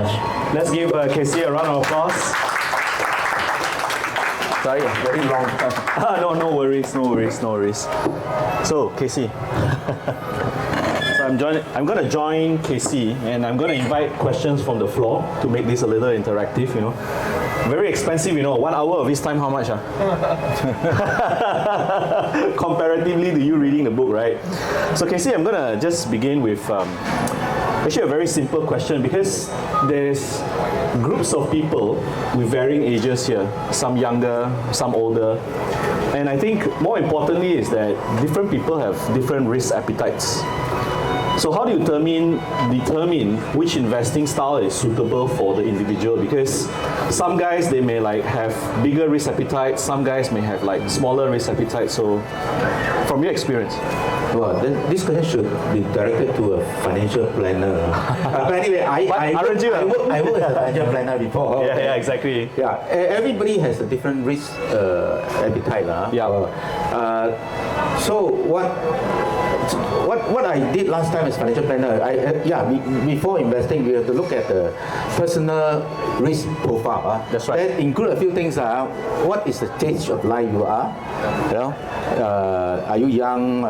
much. Let's give KC a round of applause. Sorry, very long. No worries. So, KC. I'm going to join KC and I'm going to invite questions from the floor to make this a little interactive, Very expensive, 1 hour of his time, how much? Comparatively to you reading the book, right? So KC, I'm going to just begin with actually a very simple question, because there's groups of people with varying ages here, some younger, some older. And I think more importantly is that different people have different risk appetites. So how do you determine which investing style is suitable for the individual? Because some guys, they may have bigger risk appetite, some guys may have smaller risk appetite. So from your experience. Well, this question should be directed to a financial planner. But anyway, I work as a financial planner before. Yeah, exactly. Yeah, everybody has a different risk appetite. Yeah. So what I did last time as financial planner, before investing, we have to look at the personal risk profile. That's right. That include a few things. What is the stage of life you are? Are you young?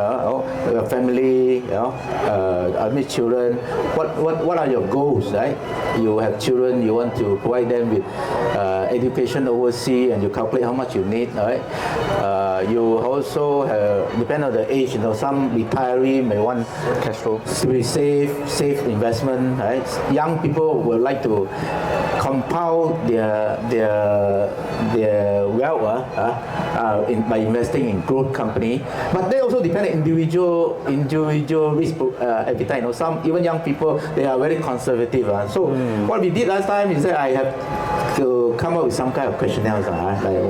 Family? How many children? What are your goals? Right? You have children. You want to provide them with education overseas, and you calculate how much you need. Right? You also depend on the age. Some retiree may want cash flow to be safe investment. Right? Young people would like to compound their wealth by investing in growth company. But they also depend on individual risk appetite. Some even young people, they are very conservative. So what we did last time is that I have to come up with some kind of questionnaires. Like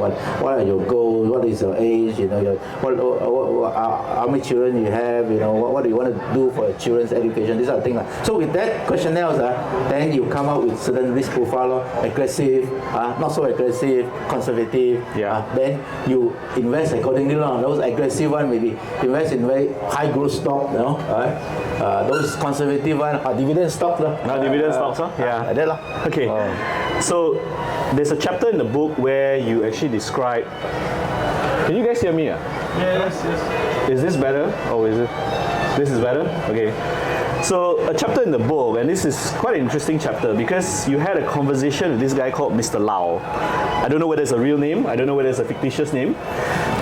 what are your goals? What is your age? How many children you have? What do you want to do for your children's education? These are things. So with that questionnaires, then you come up with certain risk profile, aggressive, not so aggressive, conservative. Yeah. Then you invest accordingly. Those aggressive one maybe invest in very high growth stock. Those conservative one are dividend stock. Dividend stocks, yeah. That Okay. So there's a chapter in the book where you actually describe. Can you guys hear me? Yes. Is this better? Or is it? This is better? Okay. So a chapter in the book, and this is quite an interesting chapter because you had a conversation with this guy called Mr. Lau. I don't know whether it's a real name. I don't know whether it's a fictitious name.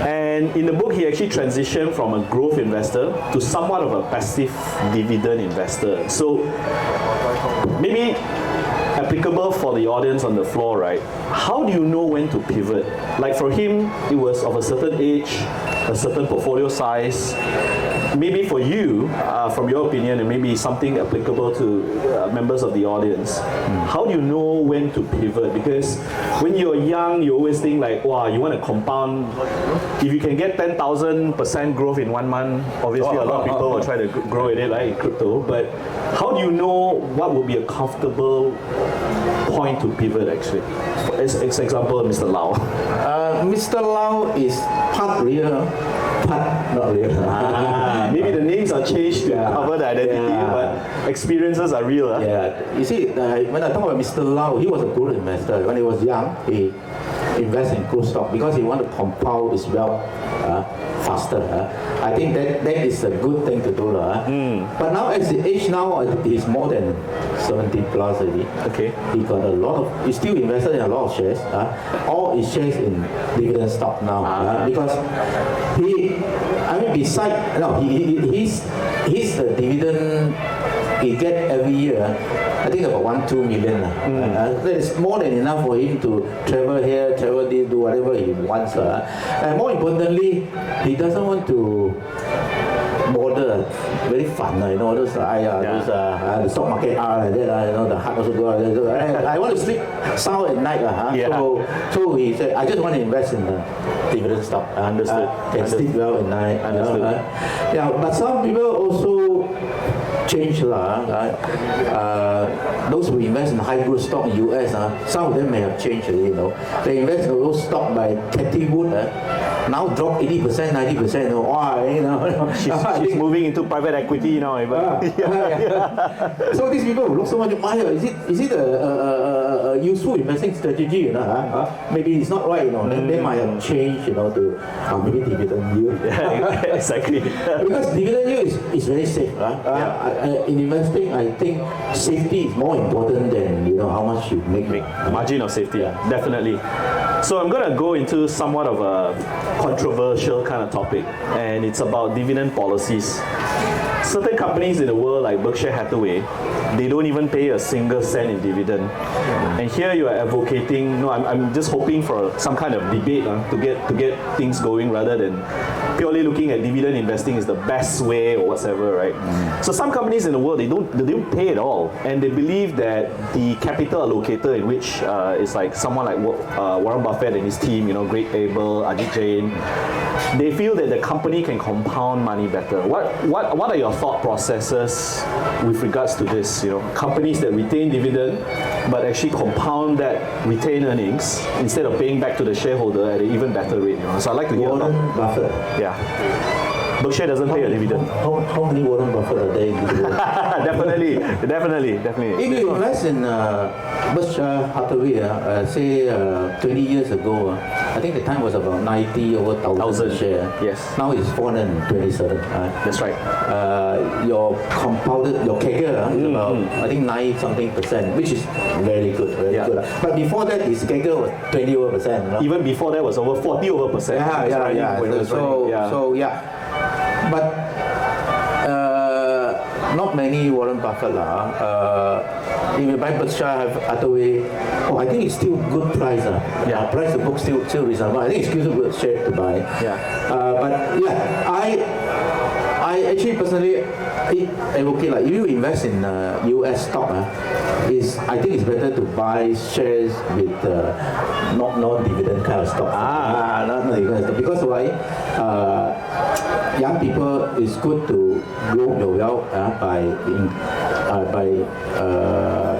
And in the book, he actually transitioned from a growth investor to somewhat of a passive dividend investor. So maybe applicable for the audience on the floor, right? How do you know when to pivot? Like for him, it was of a certain age, a certain portfolio size. Maybe for you, from your opinion, and maybe something applicable to members of the audience, how do you know when to pivot? Because when you're young, you always think wow, you want to compound. If you can get 10,000% growth in 1 month, obviously a lot of people will try to grow in it, like in crypto. But how do you know what would be a comfortable point to pivot actually? As example, Mr. Lau. Mr. Lau is part real, part not real. Maybe the names are changed to cover the identity, but experiences are real. Yeah, you see, when I talk about Mr. Lau, he was a good investor. When he was young, he invested in growth stock because he wanted to compound his wealth faster. I think that is a good thing to do. But now, as the age now, he's more than 70 plus already. Okay. He got a lot of, he still invested in a lot of shares. All his shares in dividend stock now. Because he's the dividend he get every year. I think about 1-2 million. That is more than enough for him to travel here, travel there, do whatever he wants. And more importantly, he doesn't want to bother. Very fun, those the stock market are like that, the heart also go like that. I want to sleep sound at night. So he said, I just want to invest in the dividend stock. Understood. Can sleep well at night. Understood. But some people also changed those who invest in high growth stock in US, some of them may have changed already, They invest in those stock by Cathy Wood, now drop 80%, 90%. Why? She's moving into private equity now. So these people who look so much, is it a useful investing strategy? Maybe it's not right. They might have changed, to maybe dividend yield. Exactly. Because dividend yield is very safe. In investing, I think safety is more important than how much you make. Margin of safety, definitely. So I'm going to go into somewhat of a controversial kind of topic, and it's about dividend policies. Certain companies in the world, like Berkshire Hathaway, they don't even pay a single cent in dividend. And here you are advocating, I'm just hoping for some kind of debate to get things going rather than purely looking at dividend investing is the best way or whatever, right? So some companies in the world, they don't pay at all, and they believe that the capital allocator, in which is like someone like Warren Buffett and his team, Greg Abel, Ajit Jain, they feel that the company can compound money better. What are your thought processes with regards to this? Companies that retain dividend but actually compound that retained earnings instead of paying back to the shareholder at an even better rate. So I'd like to hear about Warren Buffett. Yeah. Berkshire doesn't pay a dividend. How many Warren Buffett are there in dividend? Definitely. If you invest in Berkshire Hathaway, say 20 years ago, I think the time was about 90 over 1,000 share. Yes. Now it's 427. That's right. Your KC is about, I think 90-something%, which is very good. Very good. But before that, his KC was 20 over %. Even before that was over 40 over %. But not many Warren Buffett if you buy Berkshire Hathaway, I think it's still good price. Price to book still reasonable. I think it's still a good share to buy. I actually personally advocate if you invest in US stock, I think it's better to buy shares with not non-dividend kind of stock. Not dividend stock. Because why? Young people, it's good to grow your wealth by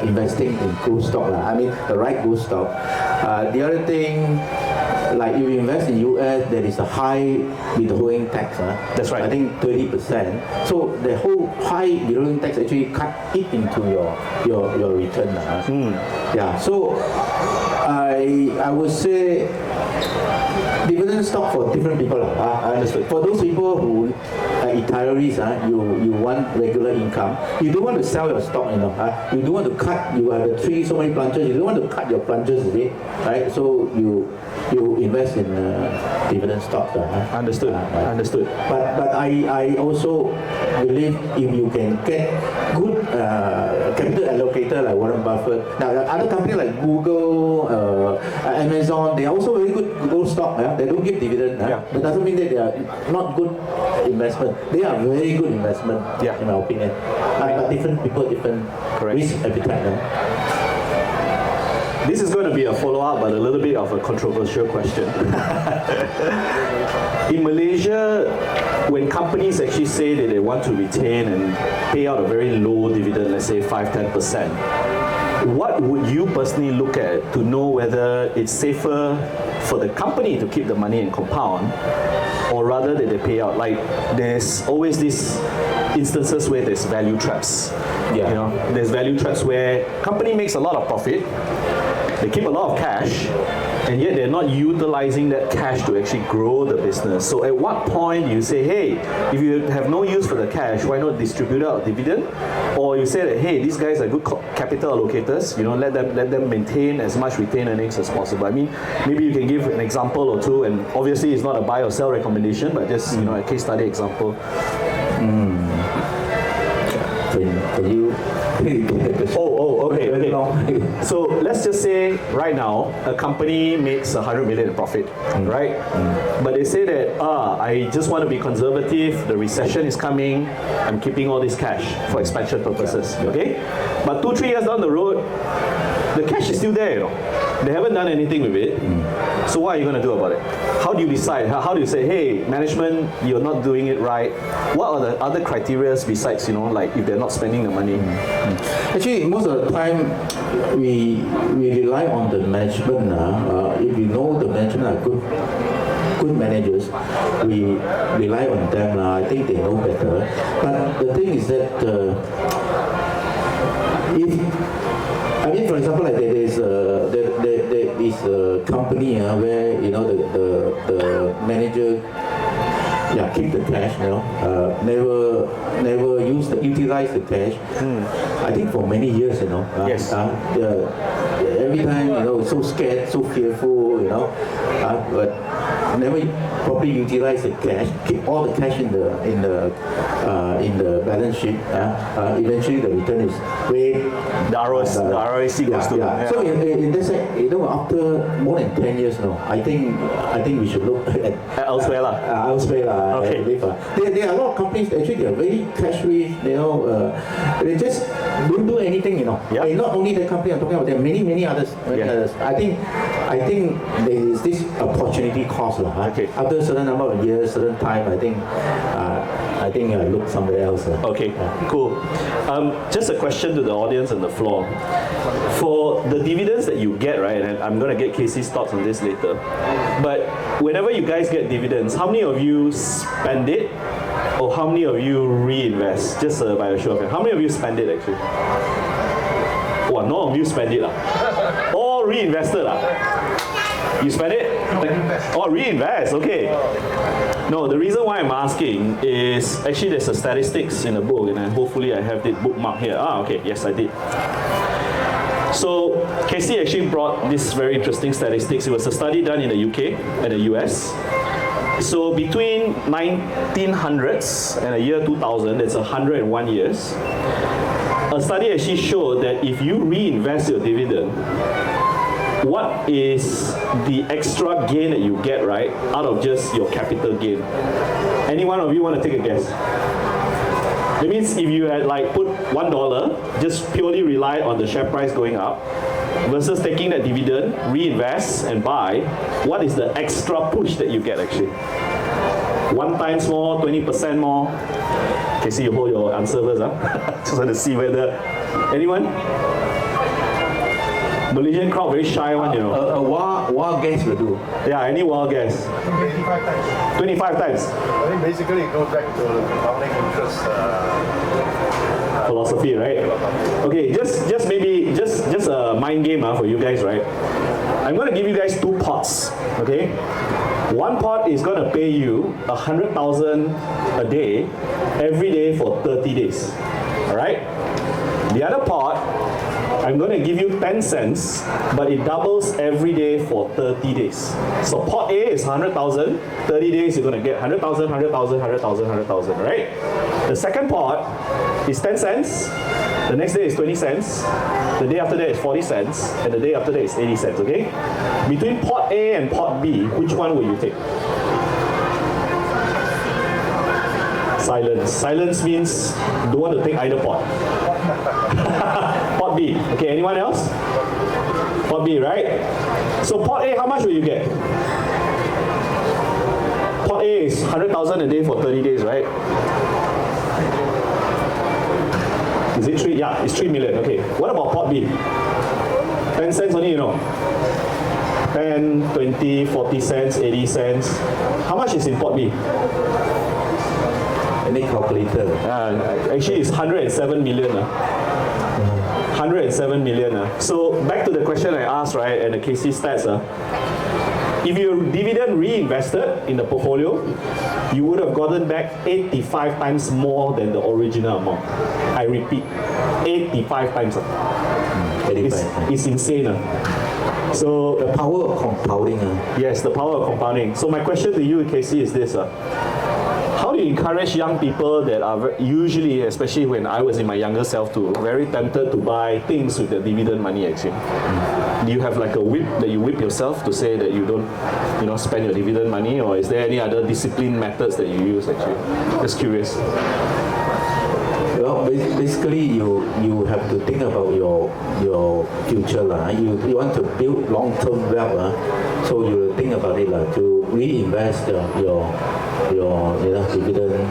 investing in growth stock. The right growth stock. The other thing, like if you invest in US, there is a high withholding tax. That's right. I think 30%. So the whole high withholding tax actually cut it into your return. So I would say dividend stock for different people. For those people who are retirees, you want regular income. You don't want to sell your stock, You don't want to cut. You have a tree, so many branches. You don't want to cut your branches, right? So you invest in dividend stocks. Understood. But I also believe if you can get good capital allocator like Warren Buffett. Now other companies like Google, Amazon, they are also very good growth stock. They don't give dividend. That doesn't mean that they are not good investment. They are very good investment, in my opinion. But different people, different risk appetite. This is going to be a follow-up, but a little bit of a controversial question. In Malaysia, when companies actually say that they want to retain and pay out a very low dividend, let's say 5-10%, what would you personally look at to know whether it's safer for the company to keep the money and compound, or rather that they pay out? Like, there's always these instances where there's value traps. There's value traps where company makes a lot of profit, they keep a lot of cash, and yet they're not utilizing that cash to actually grow the business. So at what point you say, hey, if you have no use for the cash, why not distribute out a dividend? Or you say that, hey, these guys are good capital allocators, let them maintain as much retained earnings as possible. Maybe you can give an example or two, and obviously it's not a buy or sell recommendation, but just a case study example. Can you okay. So let's just say right now a company makes 100 million in profit, right? But they say that I just want to be conservative. The recession is coming. I'm keeping all this cash for expansion purposes. Okay, but 2-3 years down the road, the cash is still there. They haven't done anything with it. So what are you going to do about it? How do you decide? How do you say, hey, management, you're not doing it right? What are the other criteria besides, like if they're not spending the money? Actually, most of the time, we rely on the management. If you know the management are good managers, we rely on them. I think they know better. But the thing is that for example, like there is a company where the manager keep the cash, never utilize the cash. I think for many years, Yes. Every time, so scared, so fearful, but never properly utilize the cash, keep all the cash in the balance sheet. Eventually the return is way. The ROIC goes to. Yeah. So in this, after more than 10 years now, I think we should look at elsewhere lah. Okay. There are a lot of companies actually they are very cash rich. They just don't do anything. Yeah. And not only the company I'm talking about, there are many others. Others. I think there is this opportunity cost Okay. After a certain number of years, certain time, I think look somewhere else. Okay, cool. Just a question to the audience on the floor. For the dividends that you get, right, and I'm going to get KC's thoughts on this later, but whenever you guys get dividends, how many of you spend it, or how many of you reinvest? Just by a show of hands. How many of you spend it actually? None of you spend it. All reinvested. You spend it? Oh, reinvest, okay. No, the reason why I'm asking is actually there's a statistics in the book, and hopefully I have it bookmarked here. Okay, yes I did. So KC actually brought this very interesting statistics. It was a study done in the UK and the US. So between 1900s and the year 2000, that's 101 years, a study actually showed that if you reinvest your dividend, what is the extra gain that you get, right, out of just your capital gain? Any one of you want to take a guess? It means if you had put $1, just purely rely on the share price going up, versus taking that dividend, reinvest and buy, what is the extra push that you get actually? 1 times more, 20% more? KC, you hold your answer first. Just want to see whether... Anyone? Malaysian crowd very shy one, A wild guess will do. Yeah, any wild guess? 25 times. 25 times? I think basically it goes back to the compounding interest philosophy, right? Okay, just maybe just a mind game for you guys, right? I'm going to give you guys 2 pots, okay? One pot is going to pay you 100,000 a day, every day for 30 days, all right? The other pot, I'm going to give you 10 cents, but it doubles every day for 30 days. So pot A is 100,000, 30 days you're going to get 100,000, 100,000, 100,000, 100,000, right? The second pot is 10 cents, the next day is 20 cents, the day after that is 40 cents, and the day after that is 80 cents, okay? Between pot A and pot B, which one will you take? Silence. Silence means don't want to take either pot. Pot B. Okay, anyone else? Pot B, right? So pot A, how much will you get? Pot A is 100,000 a day for 30 days, right? Is it 3? Yeah, it's 3 million. Okay. What about pot B? 10 cents only, 10, 20, 40 cents, 80 cents. How much is in pot B? Any calculator? Actually, it's 107 million. 107 million. So back to the question I asked, right, and the KC stats. If your dividend reinvested in the portfolio, you would have gotten back 85 times more than the original amount. I repeat, 85 times. It's insane. So the power of compounding. Yes, the power of compounding. So my question to you, KC, is this. How do you encourage young people that are usually, especially when I was in my younger self too, very tempted to buy things with the dividend money actually? Do you have like a whip that you whip yourself to say that you don't, spend your dividend money, or is there any other discipline methods that you use actually? Just curious. Well, basically you have to think about your future lah. You want to build long-term wealth so you think about it to reinvest your dividend.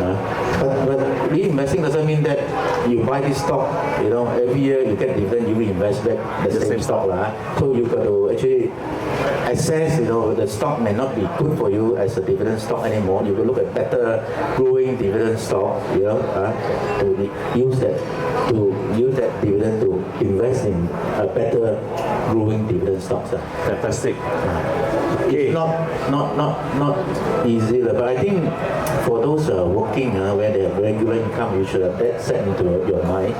But reinvesting doesn't mean that you buy this stock, every year you get dividend, you reinvest back the same stock So you got to actually assess, the stock may not be good for you as a dividend stock anymore. You will look at better growing dividend stock, to use that dividend to invest in a better growing dividend stocks. Fantastic. It's not easy, but I think for those working where they have regular income, you should have that set into your mind.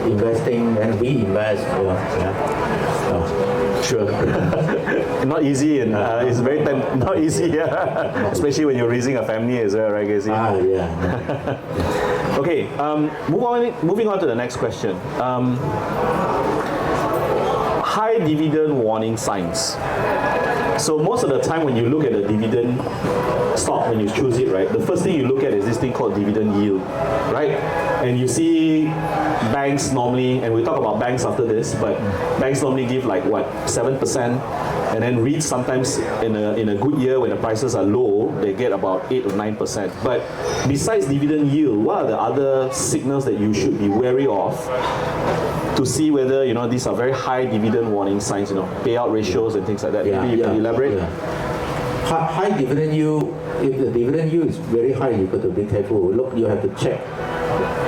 Investing and reinvest. Sure. Not easy, and it's very not easy, especially when you're raising a family as well, right, KC? Yeah. Okay, moving on to the next question. High dividend warning signs. So most of the time when you look at a dividend stock, when you choose it, right, the first thing you look at is this thing called dividend yield, right? And you see banks normally, and we'll talk about banks after this, but banks normally give like what, 7%, and then REITs sometimes in a good year when the prices are low, they get about 8 or 9%. But besides dividend yield, what are the other signals that you should be wary of to see whether these are very high dividend warning signs, payout ratios and things like that? Maybe you can elaborate. Yeah. High dividend yield. If the dividend yield is very high, you got to be careful. Look, you have to check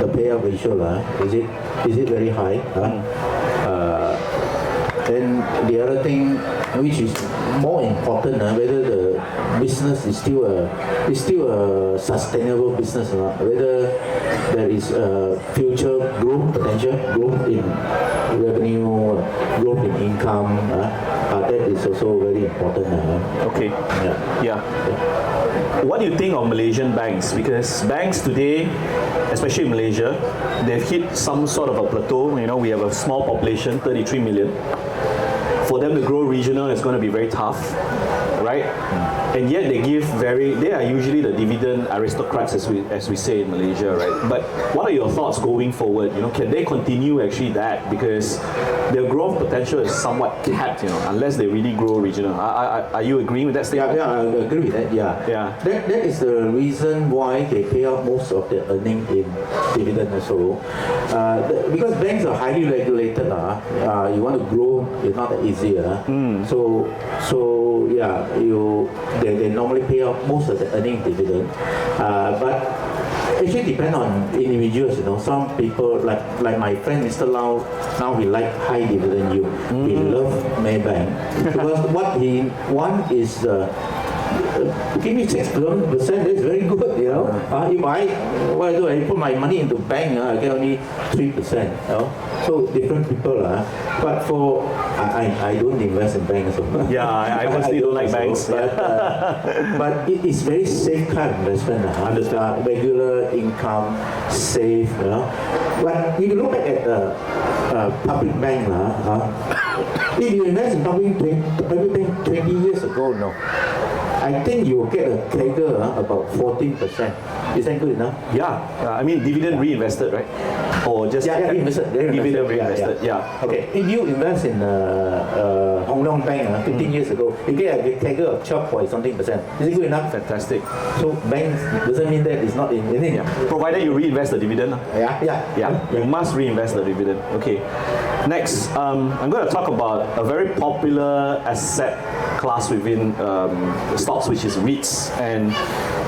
the payout ratio. Is it very high? Then the other thing, which is more important, whether the business is still a sustainable business, whether there is future growth potential, growth in revenue, growth in income. That is also very important. Okay. Yeah. What do you think of Malaysian banks? Because banks today, especially in Malaysia, they've hit some sort of a plateau. We have a small population, 33 million. For them to grow regional is going to be very tough, right? And yet they are usually the dividend aristocrats, as we say in Malaysia, right? But what are your thoughts going forward? Can they continue actually that? Because their growth potential is somewhat capped, unless they really grow regional. Are you agreeing with that statement? Yeah, I agree with that. Yeah. That is the reason why they pay out most of their earnings in dividend also. Because banks are highly regulated. You want to grow, it's not that easy. So yeah, they normally pay out most of the earning dividend, but actually depend on individuals. Some people like my friend Mr. Lau, now he like high dividend yield. He love Maybank because what he want is give me 6%, that's very good, If I put my money into bank, I get only 3%, So different people, but for I don't invest in banks. Yeah, I personally don't like banks. But it is very safe kind of investment. Regular income, safe. But if you look at public bank, if you invest in public bank 20 years ago, I think you will get a TIKR about 14%. Is that good enough? Yeah, I mean dividend reinvested, right? Or just reinvested. Dividend reinvested. Yeah. Okay. If you invest in Hong Leong Bank 15 years ago, you get a TIKR of 12% Is it good enough? Fantastic. So banks doesn't mean that it's not in it. Yeah. Provided you reinvest the dividend. Yeah. You must reinvest the dividend. Okay. Next, I'm going to talk about a very popular asset class within stocks, which is REITs. And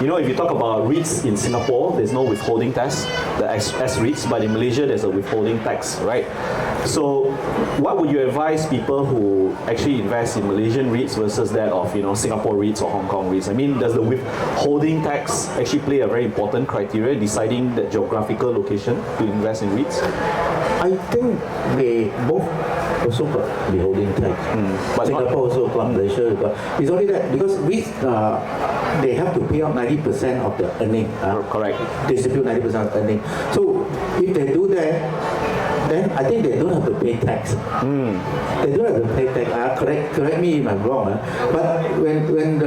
if you talk about REITs in Singapore, there's no withholding tax, the S REITs, but in Malaysia there's a withholding tax, right? So what would you advise people who actually invest in Malaysian REITs versus that of Singapore REITs or Hong Kong REITs? I mean, does the withholding tax actually play a very important criteria deciding the geographical location to invest in REITs? I think they both also got withholding tax. But Singapore also got, Malaysia got. It's only that because REITs, they have to pay out 90% of the earning. Correct. Distribute 90% of earning. So if they do that, then I think they don't have to pay tax. They don't have to pay tax. Correct me if I'm wrong. But when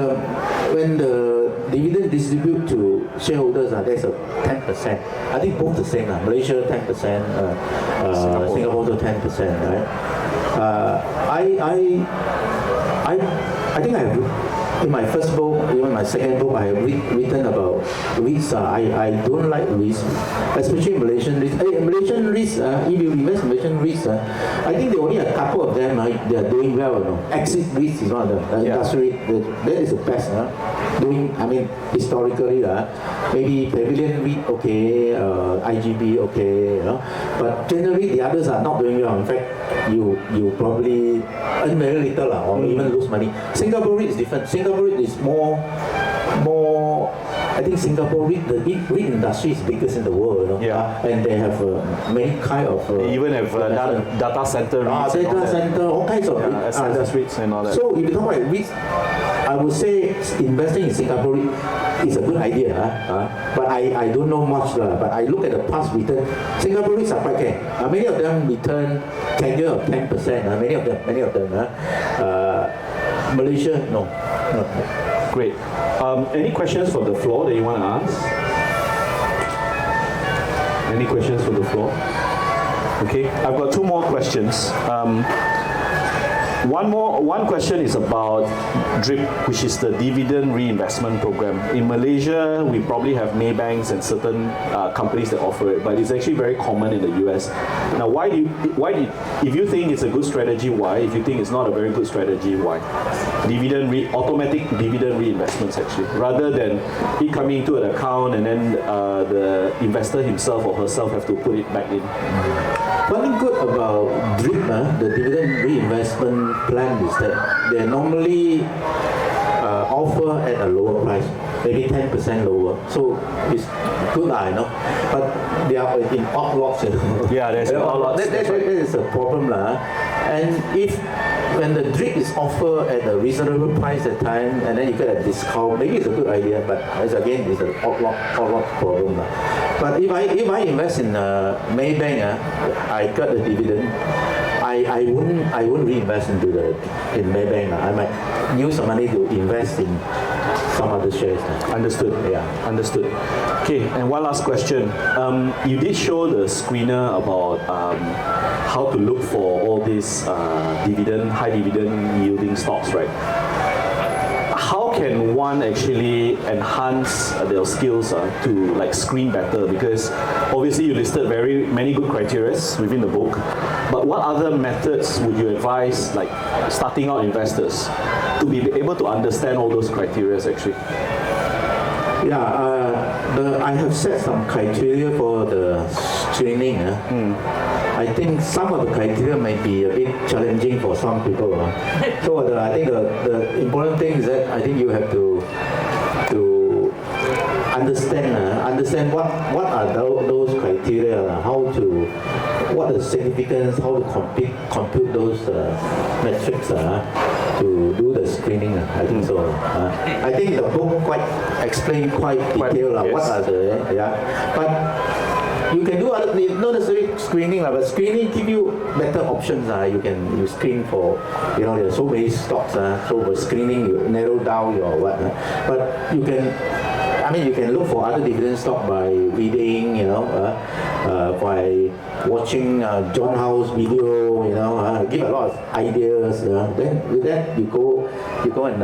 the dividend distribute to shareholders, that's a 10%. I think both the same. Malaysia 10%, Singapore also 10%, right? I think I have, in my first book, even my second book, I have written about risks. I don't like risks, especially Malaysian risks. Malaysian risks, if you invest in Malaysian risks, I think there are only a couple of them, they are doing well. Exit risk is one of them. Industry, that is the best. Historically, maybe Pavilion REIT, okay, IGB, okay, but generally the others are not doing well. In fact, you probably earn very little or even lose money. Singapore REIT is different. Singapore REIT is more. I think Singapore REIT, the REIT industry is biggest in the world, and they have many kind of. They even have data center REITs. Data center, all kinds of REITs and all that. So if you talk about REITs, I would say investing in Singapore REIT is a good idea, but I don't know much. But I look at the past return. Singapore REITs are quite okay. Many of them return 10 years of 10%. Many of them. Malaysia, no. Great. Any questions from the floor that you want to ask? Any questions from the floor? Okay, I've got two more questions. One question is about DRIP, which is the Dividend Reinvestment Program. In Malaysia, we probably have Maybanks and certain companies that offer it, but it's actually very common in the US. Now, if you think it's a good strategy, why? If you think it's not a very good strategy, why? Automatic dividend reinvestments, actually, rather than it coming into an account and then the investor himself or herself have to put it back in. One thing good about DRIP, the dividend reinvestment plan, is that they normally offer at a lower price, maybe 10% lower. So it's good, but they are in odd lots. Yeah, there's odd lots. That is a problem. And when the DRIP is offered at a reasonable price at time, and then you get a discount, maybe it's a good idea, but it's an odd lot problem. But if I invest in Maybank, I got the dividend. I wouldn't reinvest in Maybank. I might use the money to invest in some other shares. Understood. Yeah. Understood. Okay, and one last question. You did show the screener about how to look for all these high dividend yielding stocks, right? How can one actually enhance their skills to screen better? Because obviously you listed very many good criteria within the book, but what other methods would you advise starting out investors to be able to understand all those criteria actually? I have set some criteria for the screening. I think some of the criteria might be a bit challenging for some people. So I think the important thing is that I think you have to understand what are those criteria, what the significance, how to compute those metrics to do the screening. I think so. I think the book explained quite detailed what are the but you can do not necessarily screening, but screening give you better options. You screen for, there are so many stocks. So for screening, you narrow down your what. But you can look for other dividend stock by reading, by watching John Howe's video, give a lot of ideas. Then with that, you go and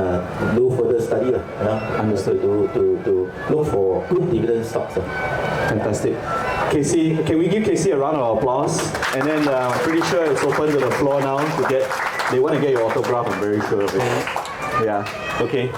do further study. Understood. To look for good dividend stocks. Fantastic. KC, can we give KC a round of applause? And then I'm pretty sure it's open to the floor now they want to get your autograph, I'm very sure of it. Yeah, okay.